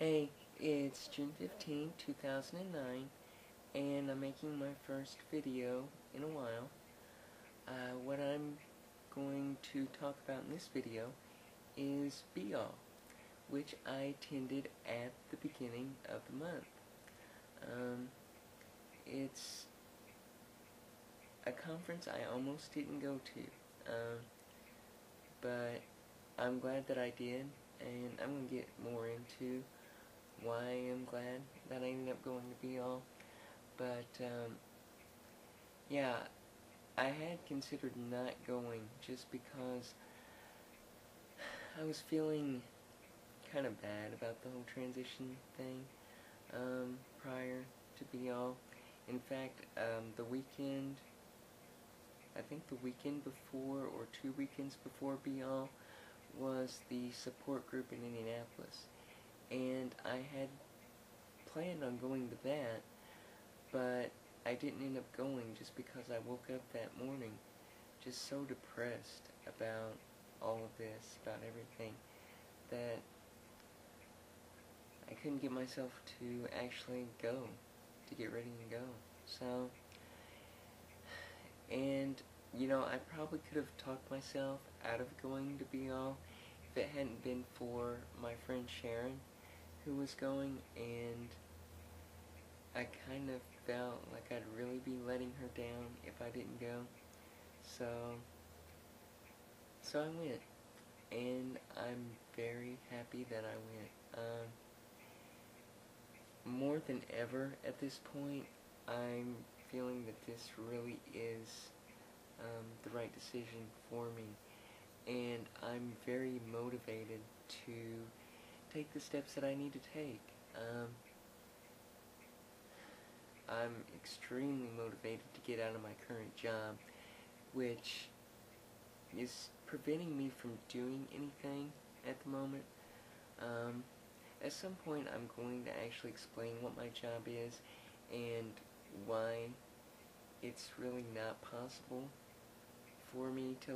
Hey, it's June 15, 2009, and I'm making my first video in a while. What I'm going to talk about in this video is Be All, which I attended at the beginning of the month. It's a conference I almost didn't go to, but I'm glad that I did, and I'm going to get more into why I'm glad that I ended up going to Be All. But, yeah, I had considered not going just because I was feeling kind of bad about the whole transition thing, prior to Be All. In fact, the weekend, I think the weekend before, or 2 weekends before Be All, was the support group in Indianapolis. And I had planned on going to that, but I didn't end up going just because I woke up that morning just so depressed about all of this, about everything, that I couldn't get myself to actually go, to get ready and go. So, and, you know, I probably could have talked myself out of going to Be All if it hadn't been for my friend Sharon, who was going, and I kind of felt like I'd really be letting her down if I didn't go. So I went, and I'm very happy that I went. More than ever at this point, I'm feeling that this really is the right decision for me, and I'm very motivated to take the steps that I need to take. I'm extremely motivated to get out of my current job, which is preventing me from doing anything at the moment. At some point I'm going to actually explain what my job is and why it's really not possible for me to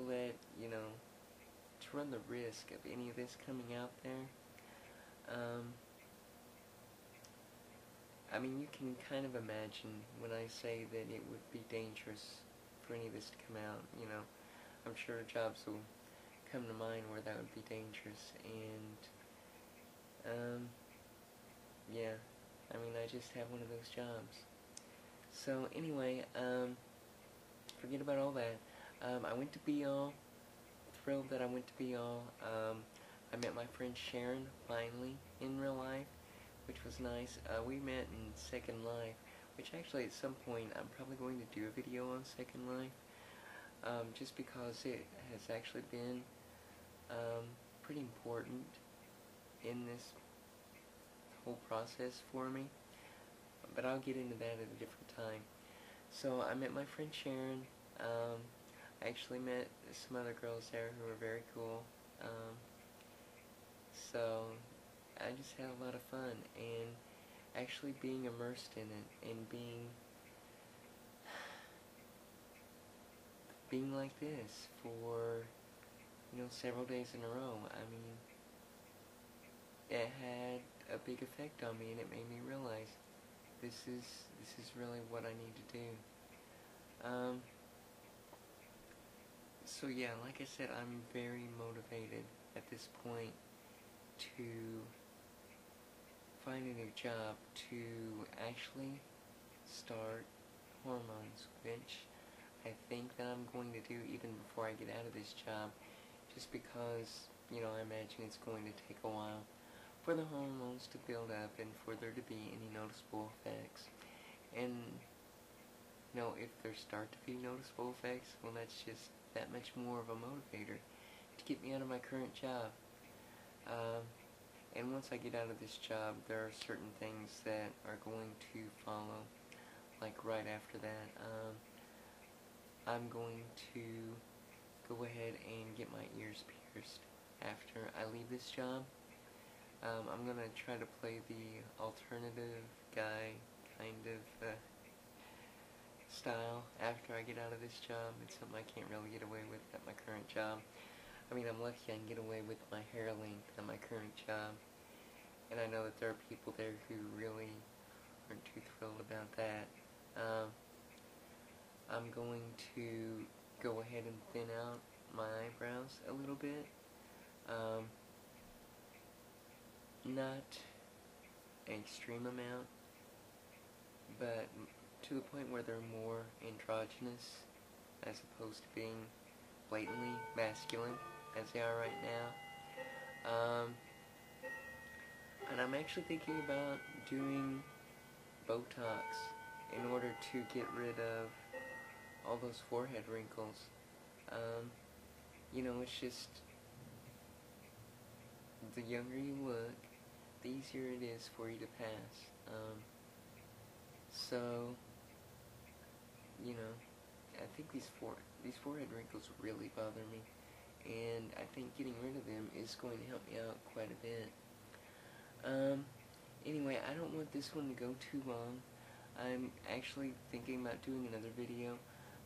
to run the risk of any of this coming out there. I mean, you can kind of imagine when I say that it would be dangerous for any of this to come out, you know. I'm sure jobs will come to mind where that would be dangerous, and, yeah, I mean, I just have one of those jobs. So, anyway, forget about all that. I went to Be All, thrilled that I went to Be All. I met my friend Sharon, finally, in real life, which was nice. We met in Second Life, which actually at some point I'm probably going to do a video on Second Life, just because it has actually been pretty important in this whole process for me, but I'll get into that at a different time. So I met my friend Sharon. I actually met some other girls there who were very cool. So I just had a lot of fun, and actually being immersed in it, and being like this for, you know, several days in a row. I mean, it had a big effect on me, and it made me realize this is really what I need to do. So yeah, like I said, I'm very motivated at this point to find a new job, to actually start hormones, which I think that I'm going to do even before I get out of this job, just because, you know, I imagine it's going to take a while for the hormones to build up and for there to be any noticeable effects. And, you know, if there start to be noticeable effects, well, that's just that much more of a motivator to get me out of my current job. And once I get out of this job, there are certain things that are going to follow, like right after that. I'm going to go ahead and get my ears pierced after I leave this job. I'm going to try to play the alternative guy kind of style after I get out of this job. It's something I can't really get away with at my current job. I mean, I'm lucky I can get away with my hair length at my current job, and I know that there are people there who really aren't too thrilled about that. I'm going to go ahead and thin out my eyebrows a little bit. Not an extreme amount, but to the point where they're more androgynous as opposed to being blatantly masculine as they are right now. And I'm actually thinking about doing Botox in order to get rid of all those forehead wrinkles. You know, it's just, the younger you look, the easier it is for you to pass. So, you know, I think these forehead wrinkles really bother me, and I think getting rid of them is going to help me out quite a bit. Anyway, I don't want this one to go too long. I'm actually thinking about doing another video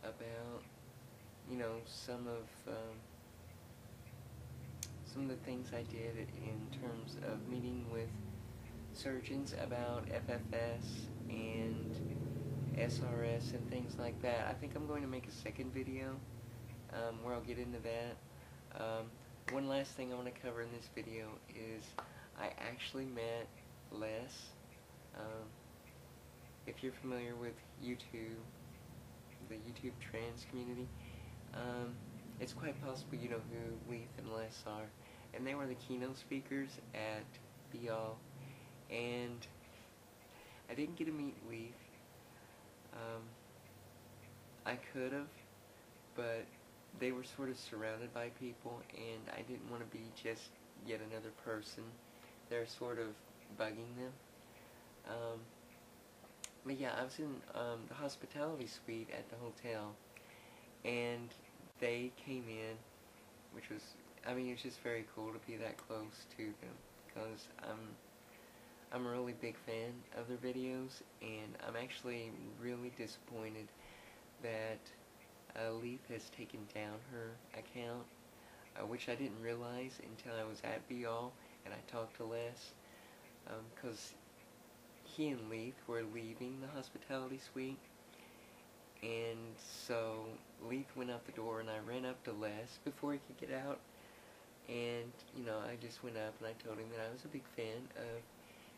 about, you know, some of the things I did in terms of meeting with surgeons about FFS and SRS and things like that. I think I'm going to make a second video where I'll get into that. One last thing I want to cover in this video is I actually met Les. If you're familiar with YouTube, the YouTube trans community, it's quite possible you know who Leith and Les are. And they were the keynote speakers at Be All. And I didn't get to meet Leith. I could have, but they were sort of surrounded by people, and I didn't want to be just yet another person. They're sort of bugging them. But yeah, I was in the hospitality suite at the hotel, and they came in, which was, I mean, it's just very cool to be that close to them, because I'm a really big fan of their videos, and I'm actually really disappointed that Leith has taken down her account, which I didn't realize until I was at Be All, and I talked to Les, because he and Leith were leaving the hospitality suite, and so Leith went out the door, and I ran up to Les before he could get out, and, you know, I just went up and I told him that I was a big fan of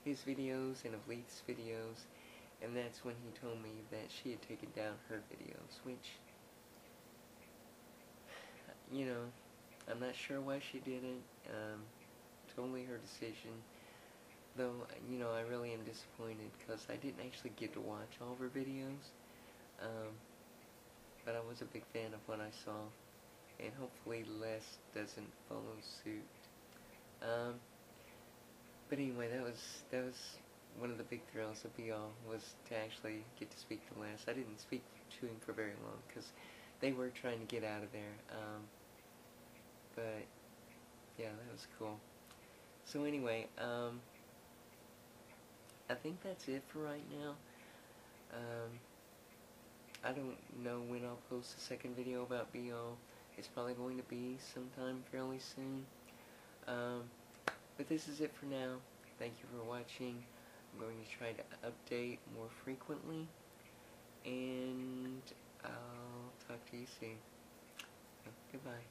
his videos and of Leith's videos, and that's when he told me that she had taken down her videos, which, you know, I'm not sure why she did it. Totally her decision. Though, you know, I really am disappointed because I didn't actually get to watch all of her videos. But I was a big fan of what I saw. And hopefully Les doesn't follow suit. But anyway, that was one of the big thrills of Be All, was to actually get to speak to Les. I didn't speak to him for very long because they were trying to get out of there. But yeah, that was cool. So anyway, I think that's it for right now. I don't know when I'll post a second video about Be All. It's probably going to be sometime fairly soon. But this is it for now. Thank you for watching. I'm going to try to update more frequently. And I'll talk to you soon. Goodbye.